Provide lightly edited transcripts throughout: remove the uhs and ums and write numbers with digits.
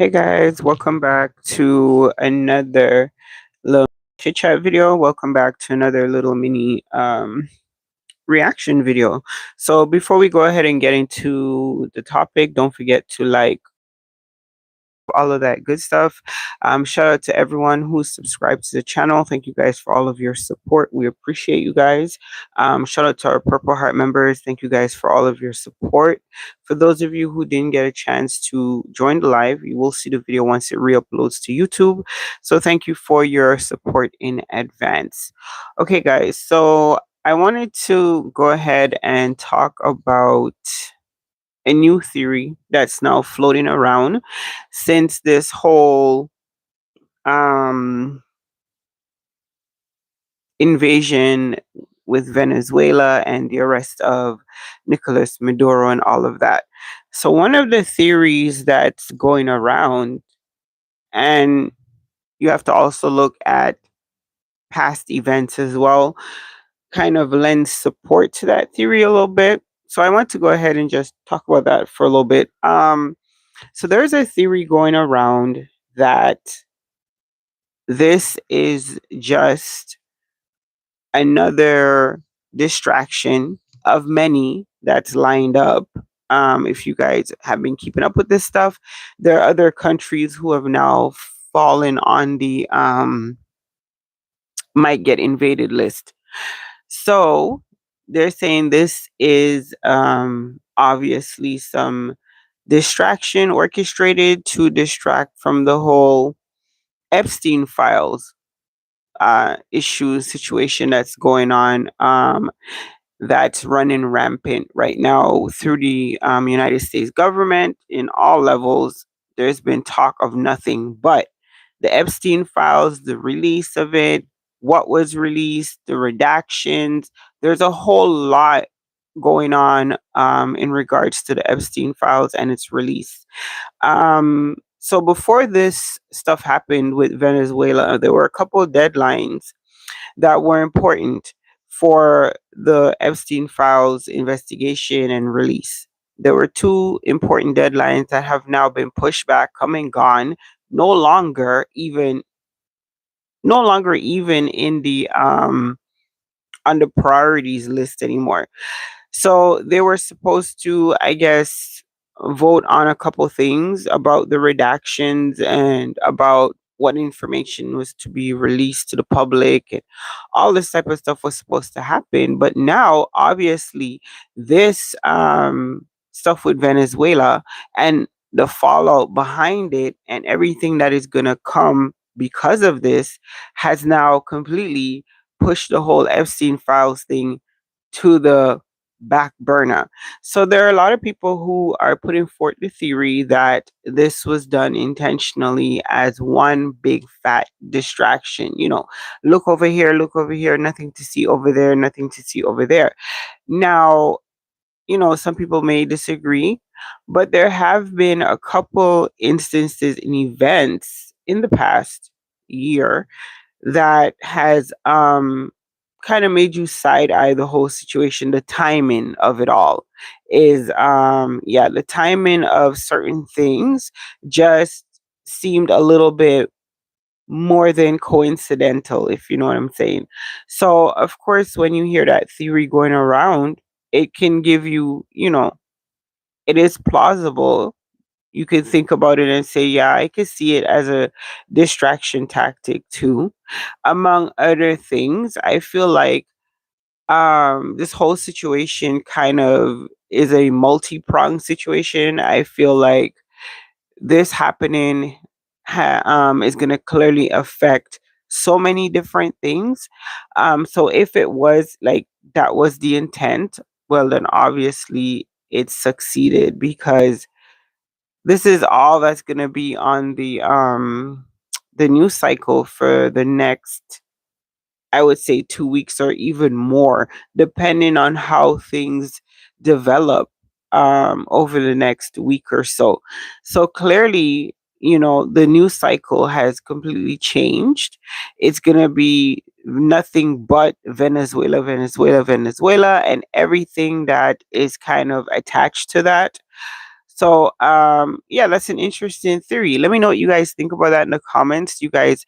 Hey guys, welcome back to another little chit chat video. Welcome back to another little mini reaction video. So before we go ahead and get into the topic, don't forget to like all of that good stuff. Shout out to everyone who subscribed to the channel. Thank you guys for all of your support. We appreciate you guys. Shout out to our Purple Heart members. Thank you guys for all of your support. For those of you who didn't get a chance to join the live, you will see the video once it re-uploads to YouTube. So thank you for your support in advance. Okay, guys. So I wanted to go ahead and talk about a new theory that's now floating around since this whole um invasion with Venezuela and the arrest of Nicolas Maduro and all of that. So one of the theories that's going around, and you have to also look at past events as well, kind of lends support to that theory a little bit. So I want to go ahead and just talk about that for a little bit. So there's a theory going around that this is just another distraction of many that's lined up. If you guys have been keeping up with this stuff, there are other countries who have now fallen on the might get invaded list. So they're saying this is obviously some distraction orchestrated to distract from the whole Epsteine files issue situation that's going on, that's running rampant right now through the United States government in all levels. There's been talk of nothing but the Epstein files, the release of it, what was released, the redactions. There's a whole lot going on in regards to the Epstein files and its release. So before this stuff happened with Venezuela, there were a couple of deadlines that were important for the Epstein files investigation and release. There were two important deadlines that have now been pushed back, come and gone, no longer even in the on the priorities list anymore. So they were supposed to, I guess, vote on a couple things about the redactions and about what information was to be released to the public, and all this type of stuff was supposed to happen. But now, obviously, this stuff with Venezuela and the fallout behind it and everything that is going to come because of this has now completely pushed the whole Epstein files thing to the back burner. So there are a lot of people who are putting forth the theory that this was done intentionally as one big fat distraction. Look over here, nothing to see over there, nothing to see over there. Now, some people may disagree, but there have been a couple instances in events in the past year that has kind of made you side eye the whole situation. The timing of it all is the timing of certain things just seemed a little bit more than coincidental, if you know what I'm saying. So of course, when you hear that theory going around, it can give you, it is plausible. You could think about it and say, yeah, I could see it as a distraction tactic too. Among other things, I feel like this whole situation kind of is a multi-pronged situation. I feel like this happening is going to clearly affect so many different things. So if it was like that was the intent, well, then obviously it succeeded, because this is all that's going to be on the news cycle for the next, I would say, 2 weeks or even more, depending on how things develop over the next week or so. So clearly, the news cycle has completely changed. It's going to be nothing but Venezuela, Venezuela, Venezuela, and everything that is kind of attached to that. So yeah, that's an interesting theory. Let me know what you guys think about that in the comments. You guys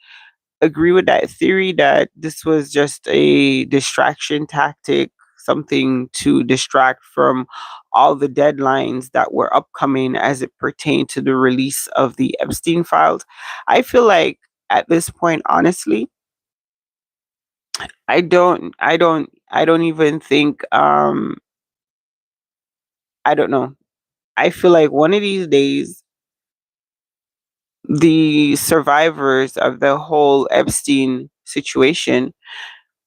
agree with that theory that this was just a distraction tactic, something to distract from all the deadlines that were upcoming as it pertained to the release of the Epstein files? I feel like at this point, honestly, I don't even think I don't know. I feel like one of these days the survivors of the whole Epstein situation,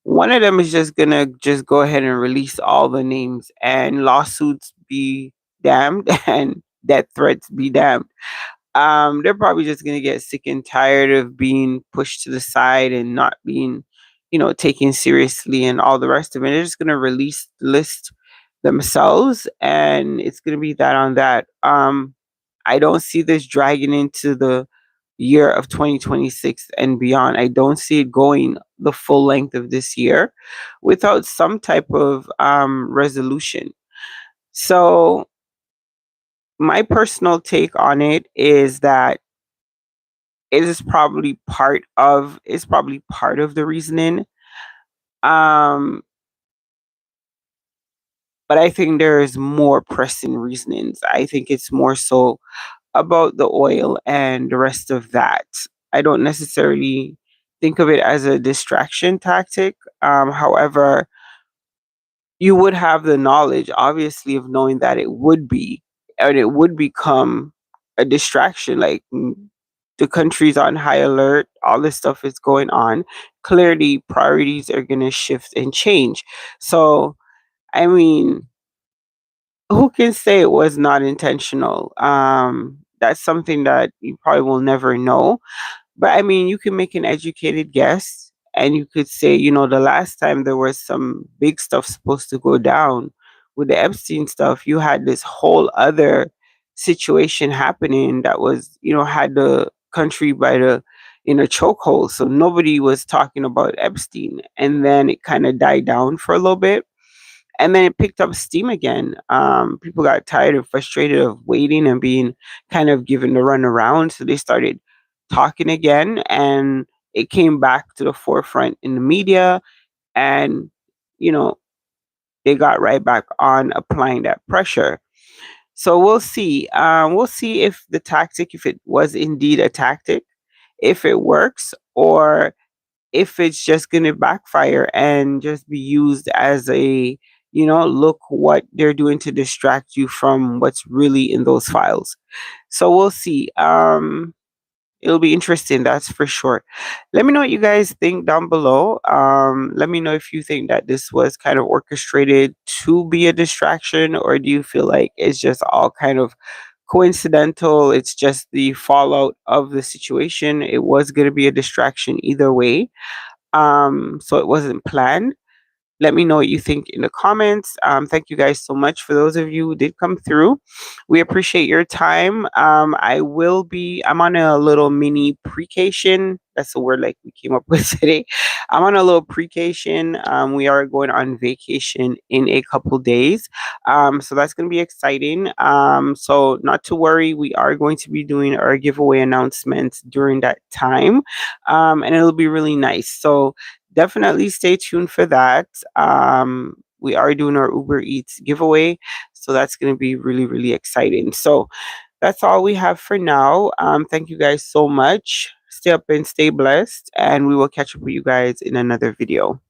one of them is just gonna just go ahead and release all the names, and lawsuits be damned and death threats be damned. They're probably just gonna get sick and tired of being pushed to the side and not being, taken seriously and all the rest of it. They're just gonna release the list themselves, and it's gonna be that on that. I don't see this dragging into the year of 2026 and beyond. I don't see it going the full length of this year without some type of resolution. So my personal take on it is that it's probably part of the reasoning. Um, but I think there is more pressing reasonings. I think it's more so about the oil and the rest of that. I don't necessarily think of it as a distraction tactic. However, you would have the knowledge, obviously, of knowing that it would be, and it would become a distraction. Like the country's on high alert, all this stuff is going on. Clearly, priorities are going to shift and change. So, I mean, who can say it was not intentional? That's something that you probably will never know. But I mean, you can make an educated guess, and you could say, the last time there was some big stuff supposed to go down with the Epstein stuff, you had this whole other situation happening that was, had the country by the in a chokehold. So nobody was talking about Epstein. And then it kind of died down for a little bit, and then it picked up steam again. People got tired and frustrated of waiting and being kind of given the run around, so they started talking again, and it came back to the forefront in the media, and you know they got right back on applying that pressure. So we'll see. We'll see if the tactic, if it was indeed a tactic, if it works, or if it's just going to backfire and just be used as a, look what they're doing to distract you from what's really in those files. So we'll see. It'll be interesting, that's for sure. Let me know what you guys think down below. Let me know if you think that this was kind of orchestrated to be a distraction, or do you feel like it's just all kind of coincidental? It's just the fallout of the situation. It was going to be a distraction either way, so it wasn't planned. Let me know what you think in the comments. Thank you guys so much for those of you who did come through. We appreciate your time. I'm on a little mini precation. That's the word like we came up with today. I'm on a little precation. We are going on vacation in a couple days. So that's going to be exciting. So not to worry, we are going to be doing our giveaway announcements during that time. And it'll be really nice. So definitely stay tuned for that. We are doing our Uber Eats giveaway, so that's going to be really, really exciting. So that's all we have for now. Thank you guys so much. Stay up and stay blessed, and we will catch up with you guys in another video.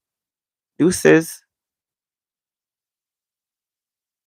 Deuces.